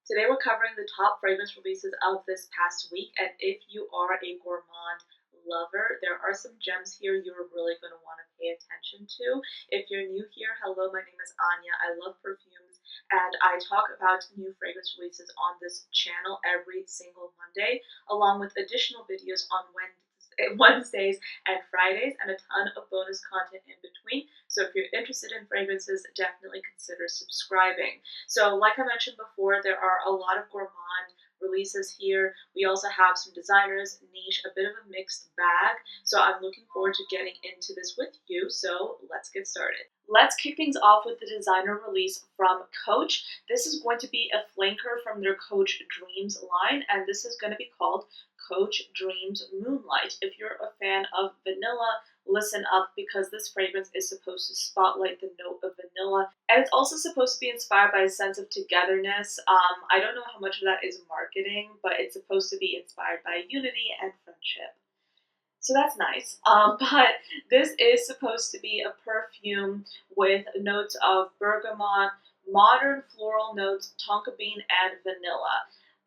Today we're covering the top fragrance releases of this past week, and if you are a gourmand lover, there are some gems here you're really going to want to pay attention to. If you're new here, hello, my name is Anya. I love perfumes, and I talk about new fragrance releases on this channel every single Monday, along with additional videos on Wednesdays and Fridays, and a ton of bonus content in between. So if you're interested in fragrances, definitely consider subscribing. So like I mentioned before, there are a lot of gourmand releases here. We also have some designers, niche, a bit of a mixed bag. So I'm looking forward to getting into this with you. So let's get started. Let's kick things off with the designer release from Coach. This is going to be a flanker from their Coach Dreams line, and this is going to be called Coach Dreams Moonlight. If you're a fan of vanilla, listen up, because this fragrance is supposed to spotlight the note of vanilla, and it's also supposed to be inspired by a sense of togetherness. I don't know how much of that is marketing, but it's supposed to be inspired by unity and friendship. So that's nice. But this is supposed to be a perfume with notes of bergamot, modern floral notes, tonka bean, and vanilla.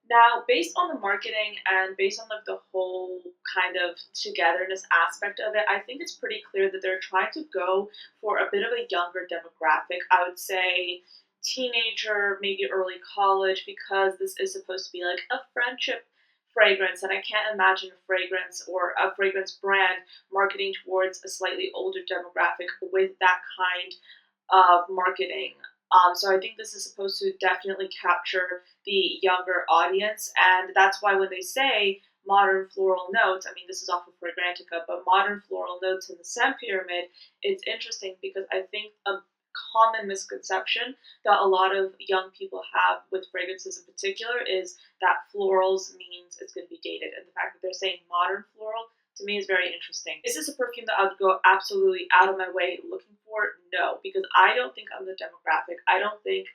Now, based on the marketing and based on like the whole kind of togetherness aspect of it, I think it's pretty clear that they're trying to go for a bit of a younger demographic. I would say teenager, maybe early college, because this is supposed to be like a friendship fragrance, and I can't imagine a fragrance or a fragrance brand marketing towards a slightly older demographic with that kind of marketing. So I think this is supposed to definitely capture the younger audience, and that's why when they say modern floral notes, I mean, this is off of Fragrantica, but modern floral notes in the scent pyramid, it's interesting because I think a common misconception that a lot of young people have with fragrances in particular is that florals means it's going to be dated, and the fact that they're saying modern floral to me is very interesting. Is this a perfume that I would go absolutely out of my way looking for? No, because I don't think I'm the demographic. I don't think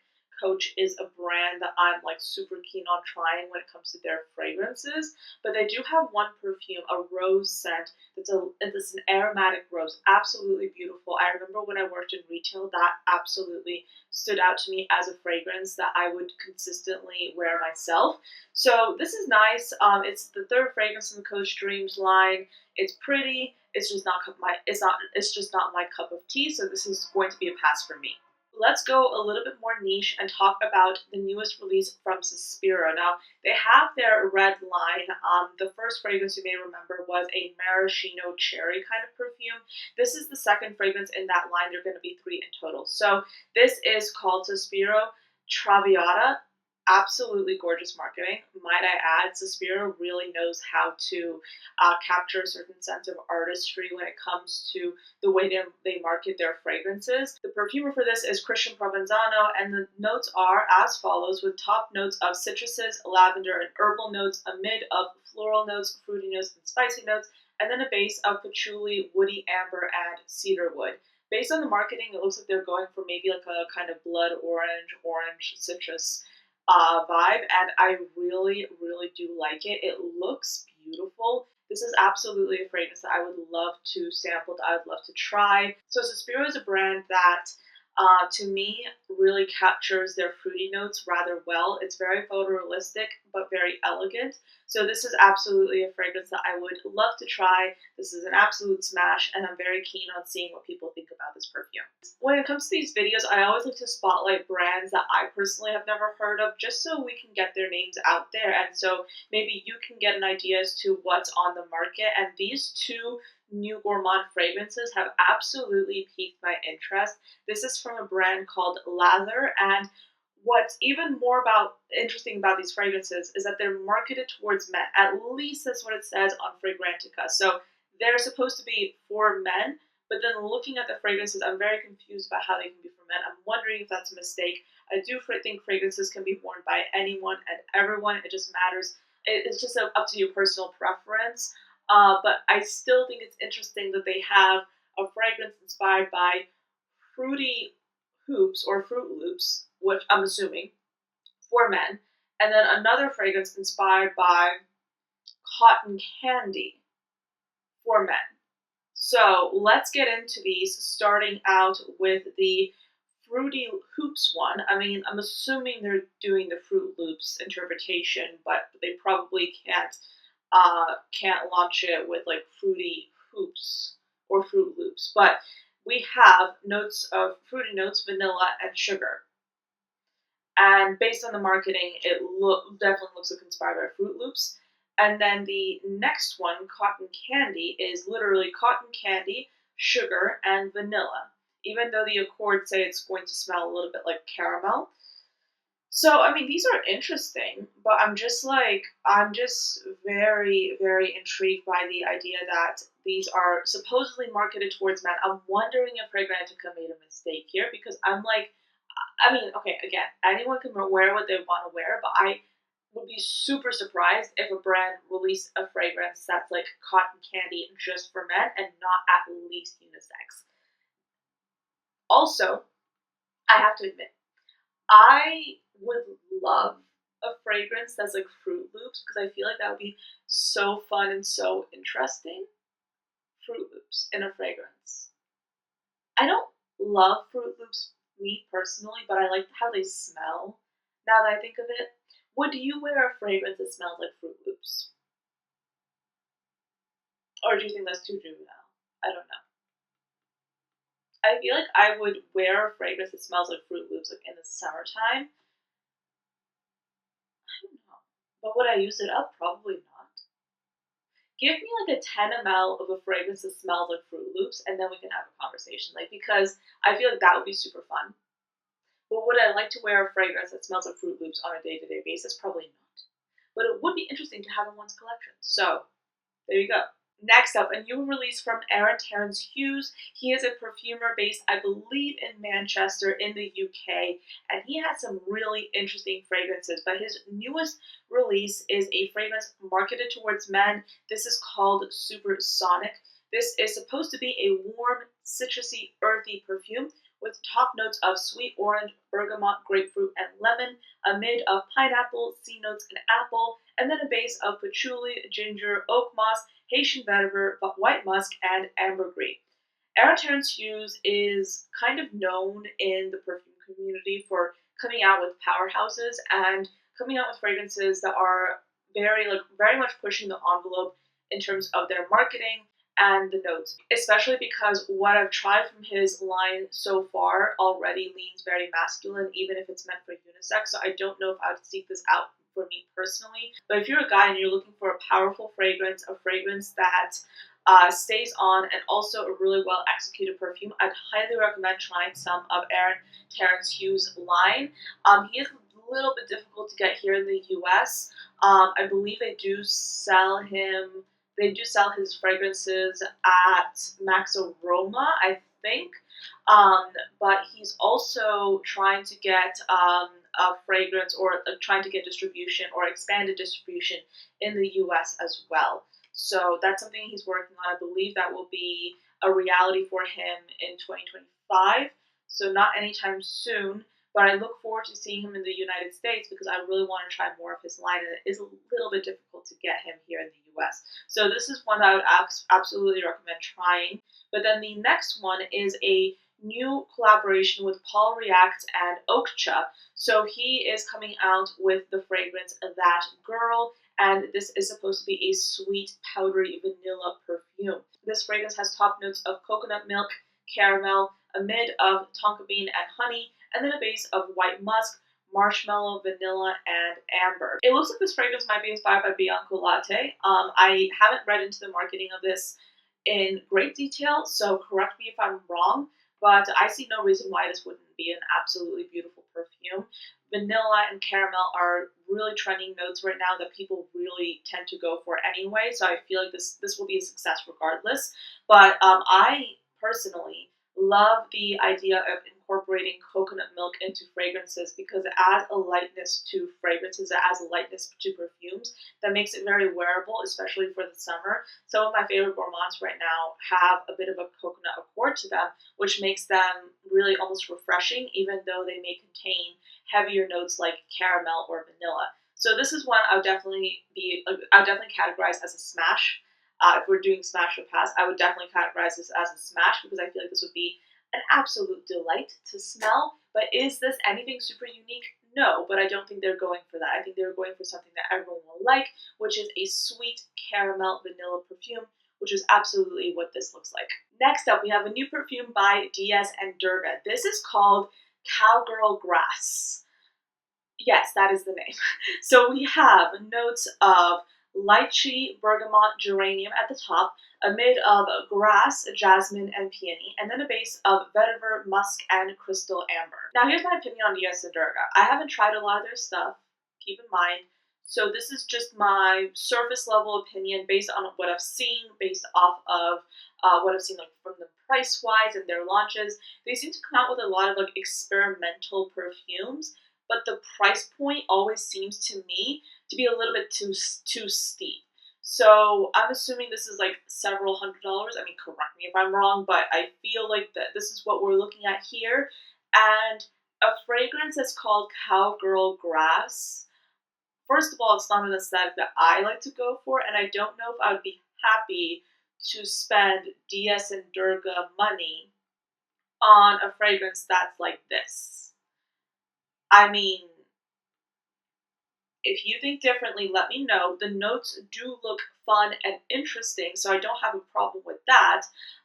Coach is a brand that I'm like super keen on trying when it comes to their fragrances, but they do have one perfume, a rose scent, it's an aromatic rose, absolutely beautiful. I remember when I worked in retail, that absolutely stood out to me as a fragrance that I would consistently wear myself. So this is nice. It's the third fragrance in the Coach Dreams line. It's pretty. It's just not my cup of tea. So this is going to be a pass for me. Let's go a little bit more niche and talk about the newest release from Sospiro. Now, they have their red line. The first fragrance you may remember was a maraschino cherry kind of perfume. This is the second fragrance in that line. There are going to be 3 in total. So this is called Sospiro Traviata. Absolutely gorgeous marketing. Might I add, Sospiro really knows how to capture a certain sense of artistry when it comes to the way they market their fragrances. The perfumer for this is Christian Provenzano, and the notes are as follows, with top notes of citruses, lavender, and herbal notes, a mid of floral notes, fruity notes, and spicy notes, and then a base of patchouli, woody, amber, and cedarwood. Based on the marketing, it looks like they're going for maybe like a kind of blood orange citrus vibe, and I really, really do like it. It looks beautiful. This is absolutely a fragrance that I would love to sample, that I would love to try. So Sospiro is a brand that, to me, really captures their fruity notes rather well. It's very photorealistic, but very elegant. So this is absolutely a fragrance that I would love to try. This is an absolute smash, and I'm very keen on seeing what people think about this perfume. When it comes to these videos, I always like to spotlight brands that I personally have never heard of, just so we can get their names out there, and so maybe you can get an idea as to what's on the market. And these 2 new gourmand fragrances have absolutely piqued my interest. This is from a brand called Lathr, and what's even more interesting about these fragrances is that they're marketed towards men. At least that's what it says on Fragrantica. So they're supposed to be for men, but then looking at the fragrances, I'm very confused about how they can be for men. I'm wondering if that's a mistake. I do think fragrances can be worn by anyone and everyone. It just matters. It's just up to your personal preference. But I still think it's interesting that they have a fragrance inspired by fruity hoops or Fruit Loops, which I'm assuming, for men, and then another fragrance inspired by cotton candy for men. So let's get into these, starting out with the Fruity Hoops one, I mean, I'm assuming they're doing the Fruit Loops interpretation, but they probably can't launch it with like Fruity Hoops or Fruit Loops. But we have notes of fruity notes, vanilla, and sugar. And based on the marketing, definitely looks like inspired by Fruit Loops. And then the next one, Cotton Candy, is literally cotton candy, sugar, and vanilla. Even though the Accords say it's going to smell a little bit like caramel. So, I mean, these are interesting, but I'm just very, very intrigued by the idea that these are supposedly marketed towards men. I'm wondering if Fragrantica made a mistake here because I'm like, I mean, okay, again, anyone can wear what they want to wear, but I would be super surprised if a brand released a fragrance that's like cotton candy just for men and not at least unisex. Also, I have to admit, I would love a fragrance that's like Fruit Loops because I feel like that would be so fun and so interesting. Fruit Loops in a fragrance. I don't love Fruit Loops, me personally, but I like how they smell now that I think of it. Would you wear a fragrance that smells like Fruit Loops? Or do you think that's too juvenile? I don't know. I feel like I would wear a fragrance that smells like Fruit Loops like in the summertime. I don't know. But would I use it up? Probably not. Give me like a 10 ml of a fragrance that smells like Fruit Loops and then we can have a conversation. Like, because I feel like that would be super fun. But would I like to wear a fragrance that smells like Fruit Loops on a day-to-day basis? Probably not. But it would be interesting to have in one's collection. So, there you go. Next up, a new release from Terrence Hughes. He is a perfumer based, I believe, in Manchester in the UK, and he has some really interesting fragrances. But his newest release is a fragrance marketed towards men. This is called Supersonic. This is supposed to be a warm, citrusy, earthy perfume with top notes of sweet orange, bergamot, grapefruit, and lemon, a mid of pineapple, sea notes, and apple, and then a base of patchouli, ginger, oak moss, Haitian vetiver, white musk, and ambergris. Terrence Hughes is kind of known in the perfume community for coming out with powerhouses and coming out with fragrances that are very much pushing the envelope in terms of their marketing and the notes, especially because what I've tried from his line so far already leans very masculine, even if it's meant for unisex. So I don't know if I would seek this out for me personally. But if you're a guy and you're looking for a powerful fragrance, a fragrance that stays on, and also a really well executed perfume, I'd highly recommend trying some of Terrence Hughes' line. He is a little bit difficult to get here in the US. I believe they do sell his fragrances at Max Aroma, I think. But he's also trying to get a fragrance or trying to get distribution or expanded distribution in the US as well. So that's something he's working on. I believe that will be a reality for him in 2025. So not anytime soon, but I look forward to seeing him in the United States because I really want to try more of his line, and it is a little bit difficult to get him here in the US. So this is one that I would absolutely recommend trying. But then the next one is a new collaboration with Paul React and Oakcha. So he is coming out with the fragrance That Girl, and this is supposed to be a sweet, powdery vanilla perfume. This fragrance has top notes of coconut milk, caramel, a mid of tonka bean and honey, and then a base of white musk, marshmallow, vanilla, and amber. It looks like this fragrance might be inspired by Bianco Latte. I haven't read into the marketing of this in great detail, so correct me if I'm wrong, but I see no reason why this wouldn't be an absolutely beautiful perfume. Vanilla and caramel are really trending notes right now that people really tend to go for anyway, so I feel like this will be a success regardless. But I personally love the idea of incorporating coconut milk into fragrances because it adds a lightness to fragrances, it adds a lightness to perfumes that makes it very wearable, especially for the summer. Some of my favorite gourmands right now have a bit of a coconut accord to them, which makes them really almost refreshing, even though they may contain heavier notes like caramel or vanilla. So this is one I would definitely categorize as a smash. If we're doing smash or pass, I would definitely categorize this as a smash because I feel like this would be an absolute delight to smell. But is this anything super unique? No, but I don't think they're going for that. I think they're going for something that everyone will like, which is a sweet caramel vanilla perfume, which is absolutely what this looks like. Next up, we have a new perfume by DS and Durga. This is called Cowgirl Grass. Yes, that is the name. So we have notes of lychee, bergamot, geranium at the top, a mid of grass, jasmine, and peony, and then a base of vetiver, musk, and crystal amber. Now here's my opinion on DS and Durga. I haven't tried a lot of their stuff, keep in mind. So this is just my surface level opinion based on what I've seen, based off of what I've seen like from them price wise and their launches. They seem to come out with a lot of like experimental perfumes, but the price point always seems to me to be a little bit too steep. So I'm assuming this is like several $100s. I mean, correct me if I'm wrong, but I feel like that this is what we're looking at here. And a fragrance that's called Cowgirl Grass. First of all, it's not an aesthetic that I like to go for, and I don't know if I would be happy to spend DS and Durga money on a fragrance that's like this. I mean, if you think differently, let me know. The notes do look fun and interesting, so I don't have a problem with that.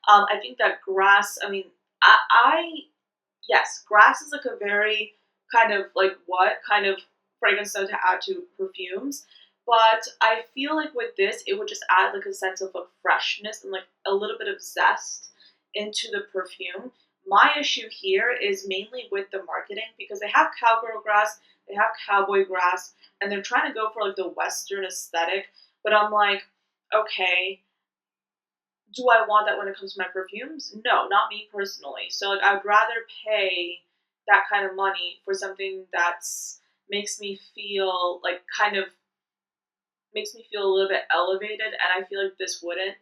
I think that grass, I mean, yes, grass is like a very kind of like what kind of fragrance to add to perfumes. But I feel like with this, it would just add like a sense of like freshness and like a little bit of zest into the perfume. My issue here is mainly with the marketing because they have cowgirl grass, they have cowboy grass, and they're trying to go for like the Western aesthetic. But I'm like, okay, do I want that when it comes to my perfumes? No, not me personally. So like I'd rather pay that kind of money for something that's makes me feel like kind of makes me feel a little bit elevated, and I feel like this wouldn't.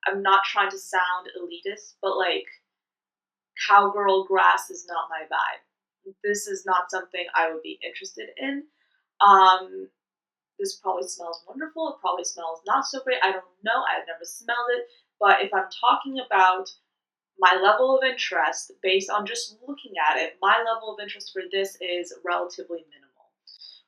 I'm not trying to sound elitist, but like cowgirl grass is not my vibe. This is not something I would be interested in. This probably smells wonderful. It probably smells not so great. I don't know. I've never smelled it. But if I'm talking about my level of interest based on just looking at it, my level of interest for this is relatively minimal.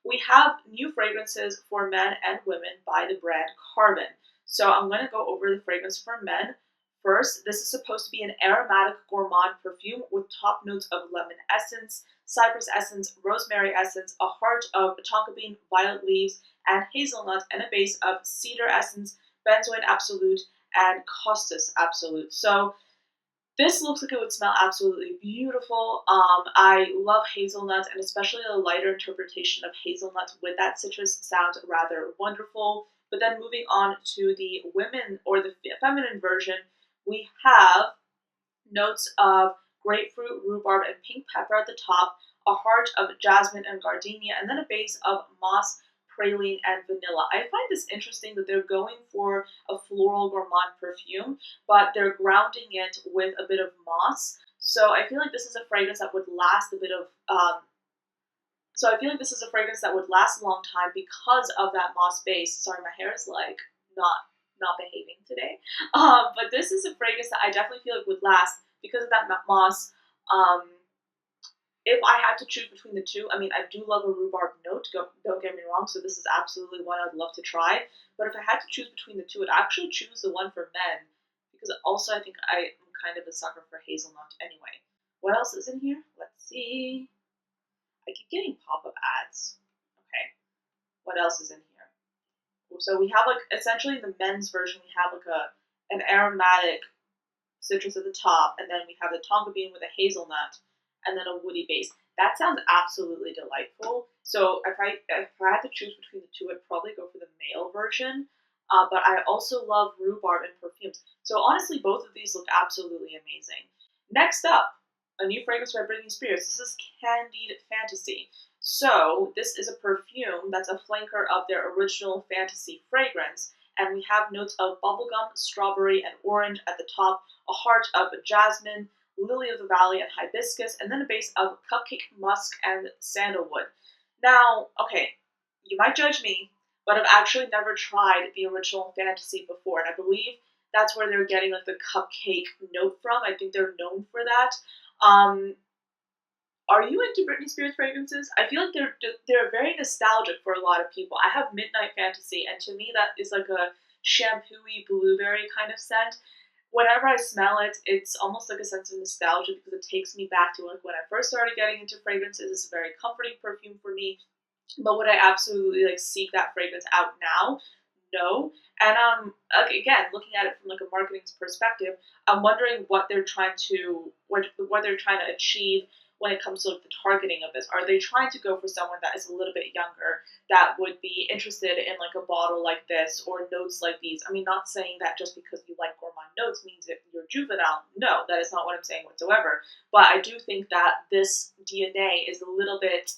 We have new fragrances for men and women by the brand Carven. So I'm going to go over the fragrance for men. First, this is supposed to be an aromatic gourmand perfume with top notes of lemon essence, cypress essence, rosemary essence, a heart of tonka bean, violet leaves, and hazelnut, and a base of cedar essence, benzoin absolute, and costus absolute. So this looks like it would smell absolutely beautiful. I love hazelnuts, and especially a lighter interpretation of hazelnut with that citrus sounds rather wonderful. But then moving on to the women or the feminine version, we have notes of grapefruit, rhubarb, and pink pepper at the top, a heart of jasmine and gardenia, and then a base of moss, praline, and vanilla. I find this interesting that they're going for a floral gourmand perfume, but they're grounding it with a bit of moss. So I feel like this is a fragrance that would last a bit of so I feel like this is a fragrance that would last a long time because of that moss base. Sorry, my hair is like not behaving today. But this is a fragrance that I definitely feel like would last because of that moss. If I had to choose between the two, I mean, I do love a rhubarb note, don't get me wrong, so this is absolutely one I'd love to try. But if I had to choose between the two, I'd actually choose the one for men because also I think I'm kind of a sucker for hazelnut anyway. What else is in here? Let's see. I keep getting pop-up ads. Okay. What else is in here? So we have like essentially the men's version. We have like an aromatic citrus at the top, and then we have the tonka bean with a hazelnut, and then a woody base. That sounds absolutely delightful. So if I had to choose between the two, I'd probably go for the male version. But I also love rhubarb in perfumes. So honestly, both of these look absolutely amazing. Next up, a new fragrance by Britney Spears. This is Candied Fantasy. So this is a perfume that's a flanker of their original Fantasy fragrance. And we have notes of bubblegum, strawberry, and orange at the top, a heart of jasmine, lily of the valley, and hibiscus, and then a base of cupcake, musk, and sandalwood. Now, okay, you might judge me, but I've actually never tried the original Fantasy before, and I believe that's where they're getting like the cupcake note from. I think they're known for that. Um, are you into Britney Spears fragrances? I feel like they're very nostalgic for a lot of people. I have Midnight Fantasy, and to me that is like a shampooy blueberry kind of scent. Whenever I smell it, it's almost like a sense of nostalgia because it takes me back to like when I first started getting into fragrances. It's a very comforting perfume for me. But would I absolutely like seek that fragrance out now? No. And like, again, looking at it from like a marketing perspective, I'm wondering what they're trying to achieve when it comes to like the targeting of this. Are they trying to go for someone that is a little bit younger that would be interested in like a bottle like this or notes like these? I mean, not saying that just because you like gourmand notes means that you're juvenile. No, that is not what I'm saying whatsoever. But I do think that this DNA is a little bit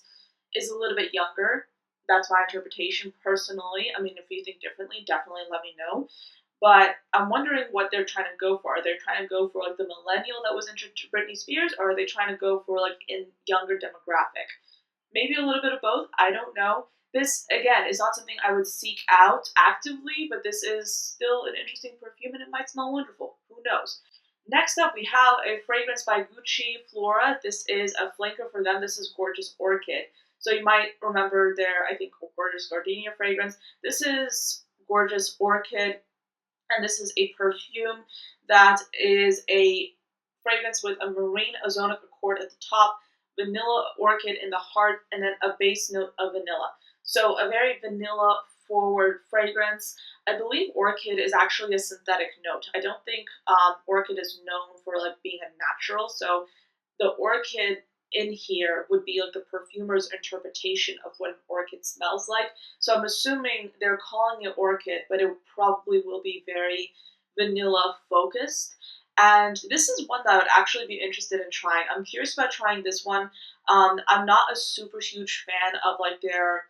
younger. That's my interpretation personally. I mean, if you think differently, definitely let me know. But I'm wondering what they're trying to go for. Are they trying to go for like the millennial that was into Britney Spears, or are they trying to go for like in younger demographic? Maybe a little bit of both. I don't know. This again is not something I would seek out actively, but this is still an interesting perfume and it might smell wonderful. Who knows? Next up, we have a fragrance by Gucci Flora. This is a flanker for them. This is Gorgeous Orchid. So you might remember their, I think, Gorgeous Gardenia fragrance. This is Gorgeous Orchid, and this is a perfume that is a fragrance with a marine ozonic accord at the top, vanilla orchid in the heart, and then a base note of vanilla. So a very vanilla forward fragrance. I believe orchid is actually a synthetic note. I don't think orchid is known for like being a natural. So the orchid in here would be like the perfumer's interpretation of what an orchid smells like. So I'm assuming they're calling it orchid, but it probably will be very vanilla focused. And this is one that I would actually be interested in trying. I'm curious about trying this one. I'm not a super huge fan of like their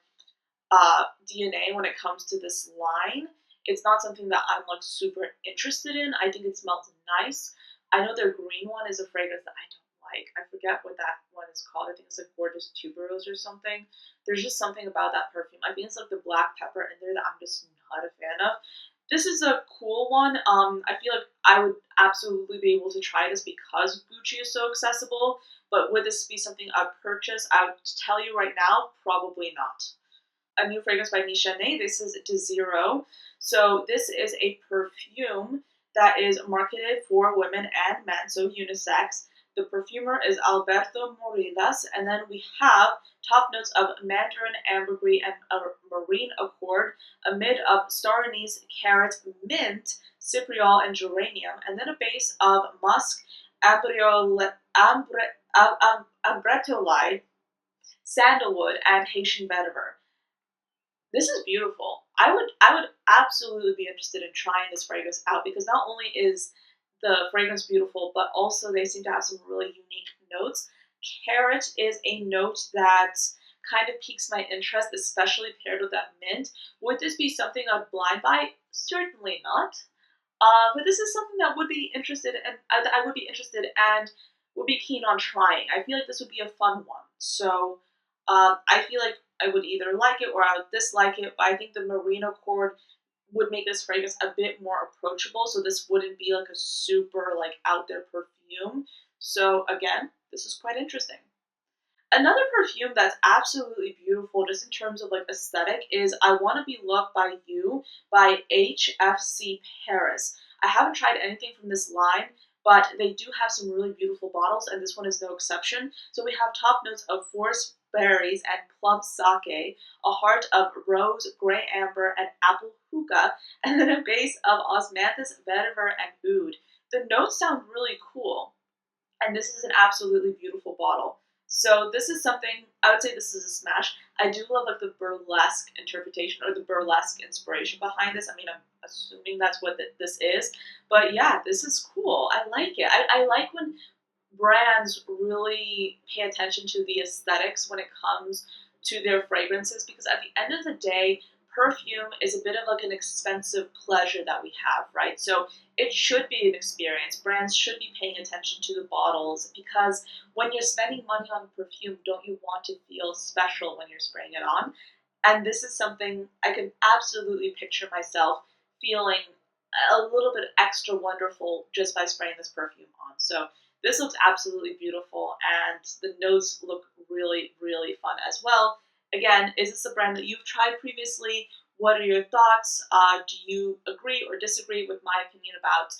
DNA when it comes to this line. It's not something that I'm like super interested in. I think it smells nice. I know their green one is a fragrance that I don't like. I forget what that one is called. I think it's like Gorgeous Tuberose or something. There's just something about that perfume. I think it's like the black pepper in there that I'm just not a fan of. This is a cool one. I feel like I would absolutely be able to try this because Gucci is so accessible. But would this be something I'd purchase? I would tell you right now, probably not. A new fragrance by Nishane. This is DeZero. So this is a perfume that is marketed for women and men, so unisex. The perfumer is Alberto Morilas, and then we have top notes of mandarin, ambergris, and a marine accord, a mid of star anise, carrot, mint, cypriol, and geranium, and then a base of musk, ambretolide, sandalwood, and Haitian vetiver. This is beautiful. I would absolutely be interested in trying this fragrance out because not only is the fragrance beautiful, but also they seem to have some really unique notes. Carrot is a note that kind of piques my interest, especially paired with that mint. Would this be something I'd blind buy? Certainly not. But this is something that would be interested and I would be interested and would be keen on trying. I feel like this would be a fun one. So I feel like I would either like it or I would dislike it. But I think the merino cord would make this fragrance a bit more approachable. So this wouldn't be like a super like out there perfume. So again, this is quite interesting. Another perfume that's absolutely beautiful, just in terms of like aesthetic, is I Want to Be Loved by You by HFC Paris. I haven't tried anything from this line, but they do have some really beautiful bottles, and this one is no exception. So we have top notes of forest berries and plum sake, a heart of rose, gray amber, and apple hookah, and then a base of osmanthus, vetiver, and oud. The notes sound really cool, and this is an absolutely beautiful bottle. So this is something I would say this is a smash. I do love like the burlesque interpretation or the burlesque inspiration behind this. I mean, I'm assuming that's what this is, but yeah, this is cool. I like it. I like when brands really pay attention to the aesthetics when it comes to their fragrances because at the end of the day, perfume is a bit of like an expensive pleasure that we have, right? So it should be an experience. Brands should be paying attention to the bottles because when you're spending money on perfume, don't you want to feel special when you're spraying it on? And this is something I can absolutely picture myself feeling a little bit extra wonderful just by spraying this perfume on. So this looks absolutely beautiful, and the notes look really, really fun as well. Again, is this a brand that you've tried previously? What are your thoughts? Do you agree or disagree with my opinion about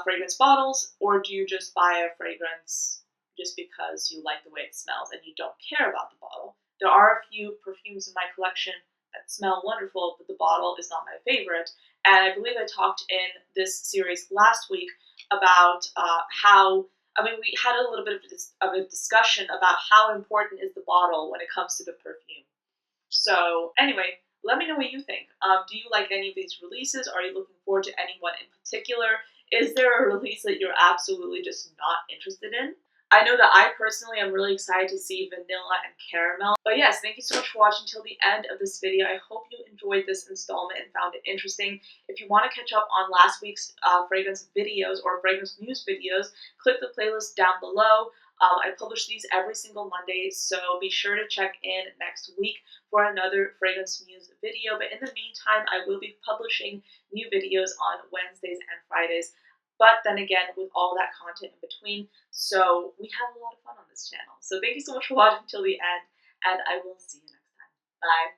fragrance bottles, or do you just buy a fragrance just because you like the way it smells and you don't care about the bottle? There are a few perfumes in my collection that smell wonderful, but the bottle is not my favorite. And I believe I talked in this series last week about how, I mean, we had a little bit of a discussion about how important is the bottle when it comes to the perfume. So anyway, let me know what you think. Do you like any of these releases? Are you looking forward to anyone in particular? Is there a release that you're absolutely just not interested in? I know that I personally am really excited to see vanilla and caramel. But yes, thank you so much for watching till the end of this video. I hope you enjoyed this installment and found it interesting. If you want to catch up on last week's fragrance videos or fragrance news videos, click the playlist down below. I publish these every single Monday, so be sure to check in next week for another fragrance news video. But in the meantime, I will be publishing new videos on Wednesdays and Fridays. But then again, with all that content in between, so we have a lot of fun on this channel. So thank you so much for watching till the end, and I will see you next time. Bye.